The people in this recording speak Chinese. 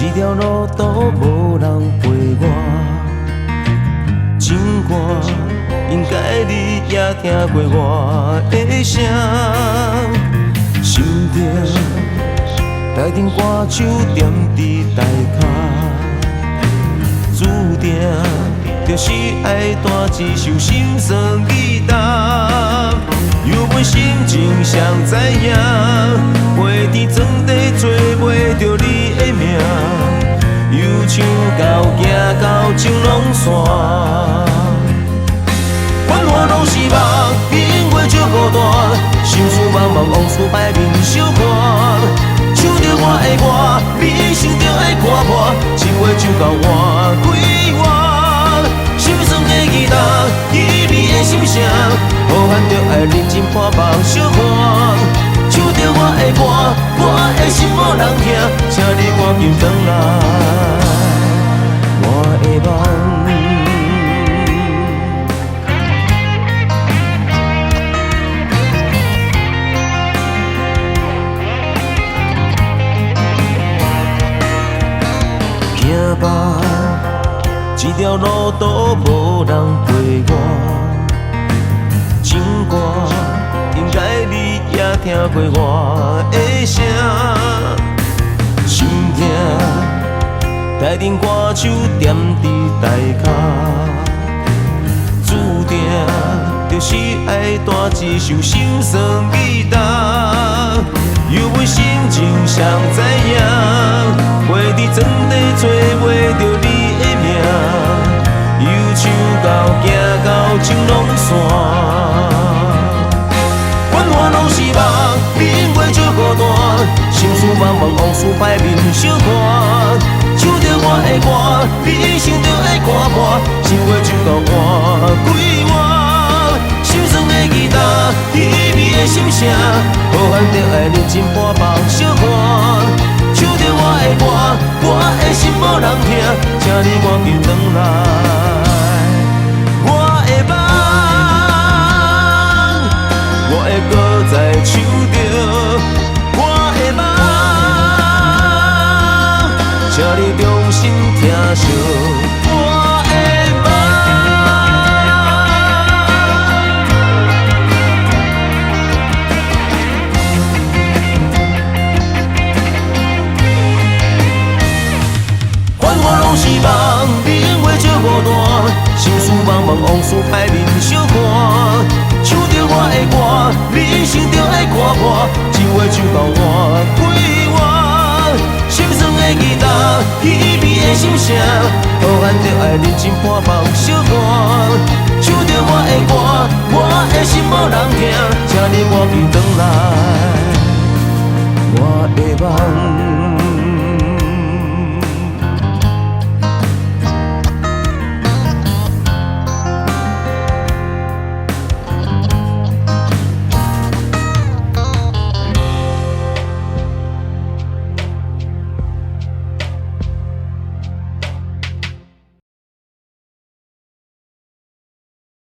这条路途无人陪我，情歌应该你也听过我的声，心中台顶歌手踮伫台脚，注定就是爱弹一首心酸语答。有本心情谁知影？飞天装地找袂着你的名，忧伤到行到情浓线。繁华拢是梦，因为照孤单，心事茫茫，往事歹面相看。唱着我的歌，你想着爱看破，一话就到换几万。心酸的记答，凄美的心声，好汉着爱认真破梦小看。唱着我的歌，我的心无人听，请你赶紧转来我的梦。行吧，这条路途无人陪我，情歌应该你也听过我的声，心痛台顶歌手踮伫台脚，注定就是爱弹一首心酸语答。有本心情谁知影？飞伫装地找袂着你的名，忧伤到行到情浓线。繁华拢是梦，因为照孤单，心事茫茫，往事歹面相看。唱着我的歌，你想着爱看破，心话就到换几万。心酸的吉他，凄美的心声，好汉着爱认真破梦小看。唱着我的歌，我的心无人听，请你赶紧转来我的梦。我会搁再唱着我的梦，请你重新听惜我的梦。繁华拢是梦，因为照孤单，心事茫茫，往事歹面相看。唱着我的歌，你想着爱看破，一话就到换几万。心酸的吉他，凄美的心声，好汉着爱认真破梦小看。唱着我的歌，我的心无人听，请你赶紧转来。